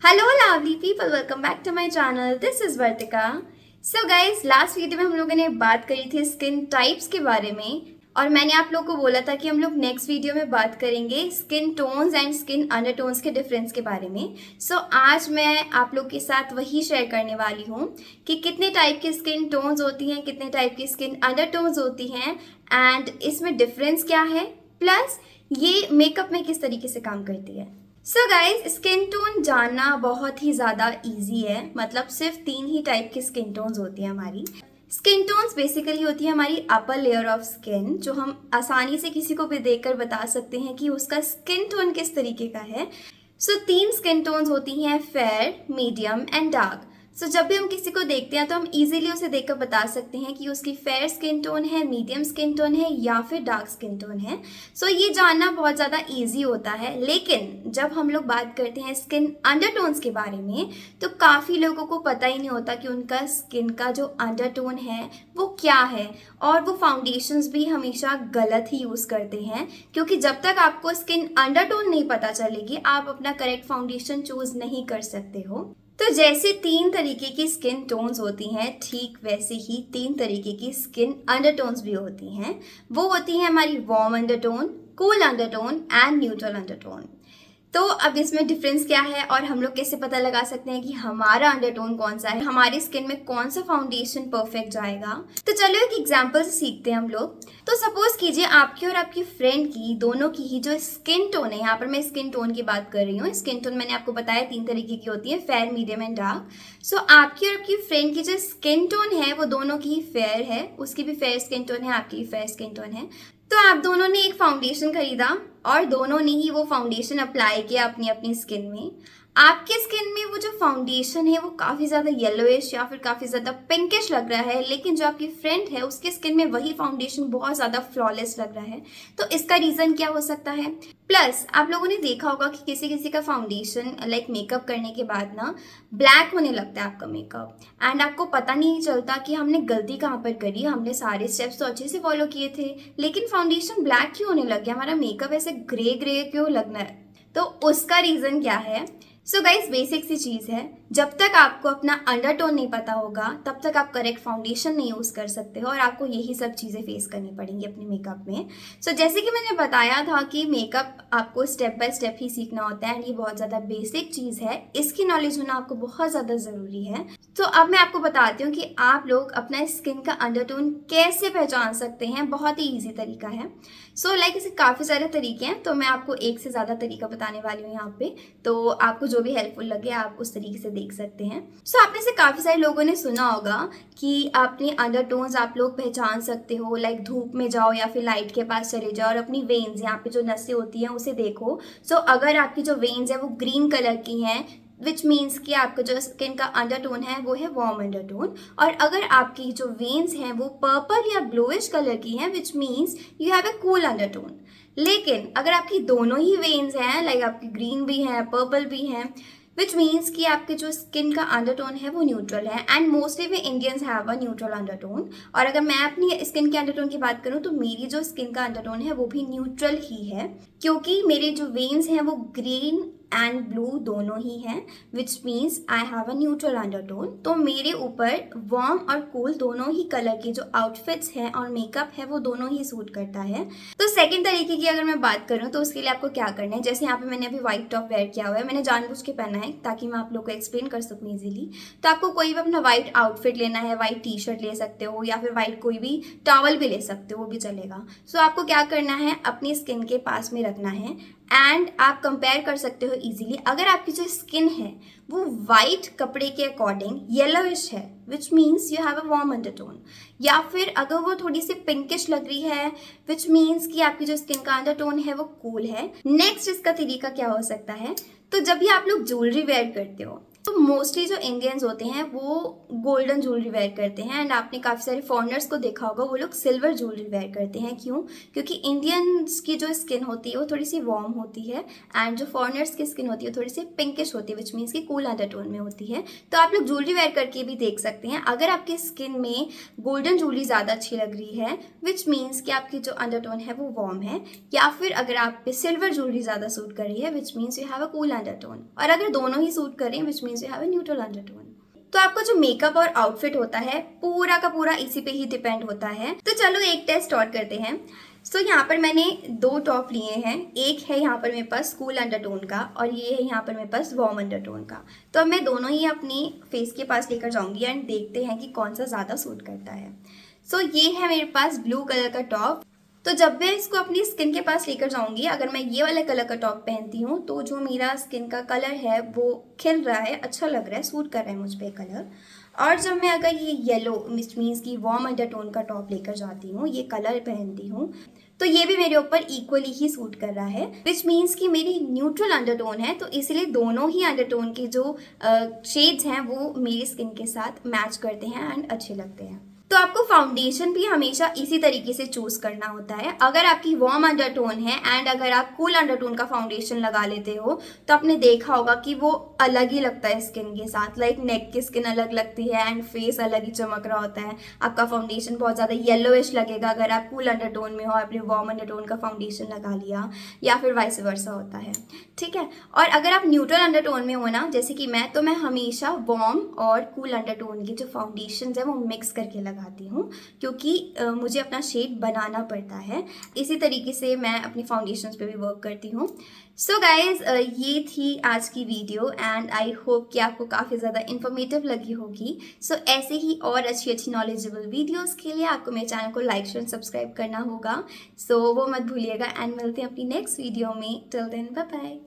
Hello lovely people, welcome back to my channel. This is Vartika. So guys, last video में हम लोगों ने बात करी थी स्किन टाइप्स के बारे में और मैंने आप लोगों को बोला था कि हम लोग नेक्स्ट वीडियो में बात करेंगे skin tones and skin undertones के डिफरेंस के बारे में। सो आज मैं आप लोग के साथ वही शेयर करने वाली हूँ कि कितने टाइप की स्किन टोन्स होती हैं, कितने टाइप की स्किन अंडरटोन्स होती हैं एंड इसमें डिफरेंस क्या है, प्लस ये मेकअप में किस तरीके से काम करती है। सो गाइज, स्किन टोन जानना बहुत ही ज़्यादा इजी है। मतलब सिर्फ 3 ही टाइप की स्किन टोन्स होती है हमारी। स्किन टोन्स बेसिकली होती है हमारी अपर लेयर ऑफ स्किन, जो हम आसानी से किसी को भी देखकर बता सकते हैं कि उसका स्किन टोन किस तरीके का है। सो 3 स्किन टोन्स होती हैं, फेयर, मीडियम एंड डार्क। सो जब भी हम किसी को देखते हैं तो हम इजीली उसे देखकर बता सकते हैं कि उसकी फेयर स्किन टोन है, मीडियम स्किन टोन है या फिर डार्क स्किन टोन है। सो ये जानना बहुत ज़्यादा इजी होता है। लेकिन जब हम लोग बात करते हैं स्किन अंडरटोन्स के बारे में तो काफ़ी लोगों को पता ही नहीं होता कि उनका स्किन का जो अंडरटोन है वो क्या है। और वो फाउंडेशंस भी हमेशा गलत ही यूज़ करते हैं, क्योंकि जब तक आपको स्किन अंडरटोन नहीं पता चलेगी आप अपना करेक्ट फाउंडेशन चूज नहीं कर सकते हो। तो जैसे 3 तरीके की स्किन टोन्स होती हैं, ठीक वैसे ही 3 तरीके की स्किन अंडरटोन्स भी होती हैं। वो होती हैं हमारी warm undertone, cool undertone and neutral undertone. तो अब इसमें डिफरेंस क्या है और हम लोग कैसे पता लगा सकते हैं कि हमारा अंडरटोन कौन सा है, हमारी स्किन में कौन सा फाउंडेशन परफेक्ट जाएगा। तो चलो एक एग्जांपल से सीखते हैं हम लोग। तो सपोज कीजिए आपकी और आपकी फ्रेंड की दोनों की ही जो स्किन टोन है, यहाँ पर मैं स्किन टोन की बात कर रही हूँ। स्किन टोन मैंने आपको बताया 3 तरीके की होती है, फेयर, मीडियम एंड डार्क। सो आपकी और आपकी फ्रेंड की जो स्किन टोन है वो दोनों की ही फेयर है, उसकी भी फेयर स्किन टोन है, आपकी भी फेयर स्किन टोन है। तो आप दोनों ने एक फाउंडेशन खरीदा और दोनों ने ही वो फाउंडेशन अप्लाई किया अपनी अपनी स्किन में। आपके स्किन में वो जो फाउंडेशन है वो काफ़ी ज़्यादा येलोइश या फिर काफ़ी ज़्यादा पिंकिश लग रहा है, लेकिन जो आपकी फ्रेंड है उसके स्किन में वही फाउंडेशन बहुत ज़्यादा फ्लॉलेस लग रहा है। तो इसका रीज़न क्या हो सकता है। प्लस आप लोगों ने देखा होगा कि किसी किसी का फाउंडेशन लाइक मेकअप करने के बाद ना ब्लैक होने लगता है आपका मेकअप, एंड आपको पता नहीं चलता कि हमने गलती कहाँ पर करी। हमने सारे स्टेप्स तो अच्छे से फॉलो किए थे, लेकिन फाउंडेशन ब्लैक क्यों होने लग गया, हमारा मेकअप ऐसे ग्रे ग्रे क्यों लगना है। तो उसका रीज़न क्या है। सो गाइस, बेसिक सी चीज़ है, जब तक आपको अपना अंडरटोन नहीं पता होगा तब तक आप करेक्ट फाउंडेशन नहीं यूज़ कर सकते हो और आपको यही सब चीज़ें फेस करनी पड़ेंगी अपने मेकअप में। सो जैसे कि मैंने बताया था कि मेकअप आपको स्टेप बाय स्टेप ही सीखना होता है एंड ये बहुत ज़्यादा बेसिक चीज़ है, इसकी नॉलेज होना आपको बहुत ज़्यादा ज़रूरी है। तो अब मैं आपको बताती हूँ कि आप लोग अपना स्किन का अंडरटोन कैसे पहचान सकते हैं। बहुत ही ईजी तरीका है। सो लाइक इसे काफ़ी सारे तरीके हैं, तो मैं आपको एक से ज़्यादा तरीका बताने वाली हूँ यहाँ पे। तो आपको जो भी हेल्पफुल लगे आप उस तरीके से देख सकते हैं। सो आप में से काफ़ी सारे लोगों ने सुना होगा कि अपने अंडरटोन्स आप लोग पहचान सकते हो, लाइक धूप में जाओ या फिर लाइट के पास चले जाओ और अपनी वेन्स, यहाँ पे जो नसें होती हैं उसे देखो। सो अगर आपकी जो वेन्स है वो ग्रीन कलर की हैं, विच मीन्स कि आपका जो स्किन का अंडरटोन है वो है वार्म अंडरटोन। और अगर आपकी जो वेन्स हैं वो पर्पल या ब्लूइश कलर की हैं, which means you have a cool undertone. लेकिन अगर आपकी दोनों ही वेन्स हैं, लाइक आपकी ग्रीन भी हैं पर्पल भी हैं, विच मीन्स कि आपके जो स्किन का अंडरटोन है वो न्यूट्रल है। And mostly way Indians have a neutral undertone. और अगर मैं अपनी स्किन के अंडरटोन की बात करूँ तो मेरी जो स्किन का अंडरटोन है वो भी न्यूट्रल ही है, क्योंकि मेरे जो वेन्स हैं वो ग्रीन एंड ब्लू दोनों ही हैं, which means I have a neutral undertone. तो मेरे ऊपर वार्म और कूल दोनों ही कलर की जो आउटफिट्स हैं और मेकअप है वो दोनों ही सूट करता है। तो सेकंड तरीके की अगर मैं बात करूँ तो उसके लिए आपको क्या करना है, जैसे यहाँ पे मैंने अभी व्हाइट टॉप वेयर किया हुआ है, मैंने जानबूझ के पहना है ताकि मैं आप लोग को एक्सप्लेन कर सकूँ इजीली। तो आपको कोई भी अपना व्हाइट आउटफिट लेना है, व्हाइट टी शर्ट ले सकते हो या फिर व्हाइट कोई भी टॉवल भी ले सकते हो, वो भी चलेगा। सो आपको क्या करना है, अपनी स्किन के पास में रखना है एंड आप कंपेयर कर सकते हो इजीली। अगर आपकी जो स्किन है वो वाइट कपड़े के अकॉर्डिंग येलोइश है, which means you have a warm undertone, या फिर अगर वो थोड़ी सी पिंकिश लग रही है, विच मीन्स कि आपकी जो स्किन का अंडरटोन है वो कूल है। नेक्स्ट इसका तरीका क्या हो सकता है, तो जब भी आप लोग ज्वेलरी वेयर करते हो तो मोस्टली जो इंडियंस होते हैं वो गोल्डन ज्वेलरी वेयर करते हैं एंड आपने काफ़ी सारे फॉरेनर्स को देखा होगा वो लोग सिल्वर ज्वेलरी वेयर करते हैं। क्यों? क्योंकि इंडियंस की जो स्किन होती है वो थोड़ी सी वार्म होती है एंड जो फॉरेनर्स की स्किन होती है वो थोड़ी सी पिंकिश होती है, विच मीन्स की कूल अंडरटोन में होती है। तो आप लोग ज्वेलरी वेयर करके भी देख सकते हैं। अगर आपकी स्किन में गोल्डन ज्वेलरी ज़्यादा अच्छी लग रही है विच मीन्स कि आपकी जो अंडरटोन है वो वार्म है, या फिर अगर आप पे सिल्वर ज्वेलरी ज़्यादा सूट कर रही है which means you have a cool undertone, और अगर दोनों ही सूट कर रहे हैं which means you have a neutral undertone. तो आपका जो मेकअप और आउटफिट होता है पूरा का पूरा इसी पे ही डिपेंड होता है। तो चलो एक टेस्ट और करते हैं। सो यहाँ पर मैंने 2 टॉप लिए हैं। एक है यहाँ पर मेरे पास कूल अंडरटोन का और ये है यहाँ पर मेरे पास वार्म अंडरटोन का। तो अब मैं दोनों ही अपनी फेस के पास लेकर जाऊंगी एंड देखते हैं कि कौन सा ज़्यादा सूट करता है। सो ये है मेरे पास ब्लू कलर का टॉप। तो जब मैं इसको अपनी स्किन के पास लेकर जाऊंगी, अगर मैं ये वाले कलर का टॉप पहनती हूँ तो जो मेरा स्किन का कलर है वो खिल रहा है, अच्छा लग रहा है, सूट कर रहा है मुझ पे कलर। और जब मैं अगर ये येलो विच मीन्स की वार्म अंडरटोन का टॉप लेकर जाती हूँ, ये कलर पहनती हूँ, तो ये भी मेरे ऊपर इक्वली ही सूट कर रहा है विच मीन्स कि मेरी न्यूट्रल अंडरटोन है। तो इसलिए दोनों ही अंडरटोन के जो शेड्स हैं वो मेरी स्किन के साथ मैच करते हैं एंड अच्छे लगते हैं। तो आपको फाउंडेशन भी हमेशा इसी तरीके से चूज करना होता है। अगर आपकी वार्म अंडरटोन है एंड अगर आप कूल अंडरटोन का फाउंडेशन लगा लेते हो तो आपने देखा होगा कि वो अलग ही लगता है स्किन के साथ। लाइक नेक की स्किन अलग लगती है एंड फेस अलग ही चमक रहा होता है। आपका फाउंडेशन बहुत ज़्यादा येलोइश लगेगा अगर आप कूल अंडरटोन में हो, आपने वार्म अंडरटोन का फाउंडेशन लगा लिया, या फिर वाइस वर्सा होता है। ठीक है। और अगर आप न्यूट्रल अंडरटोन में हो ना, जैसे कि मैं, तो मैं हमेशा वार्म और कूल अंडरटोन की जो फाउंडेशन है वो मिक्स करके लगाती हूँ, क्योंकि मुझे अपना शेड बनाना पड़ता है। इसी तरीके से मैं अपनी फाउंडेशंस पे भी वर्क करती हूँ। सो गाइज, ये थी आज की वीडियो एंड आई होप कि आपको काफ़ी ज़्यादा इन्फॉर्मेटिव लगी होगी। सो ऐसे ही और अच्छी अच्छी नॉलेजेबल वीडियोस के लिए आपको मेरे चैनल को लाइक शेयर सब्सक्राइब करना होगा। सो वो मत भूलिएगा एंड मिलते हैं अपनी नेक्स्ट वीडियो में। Till then bye bye.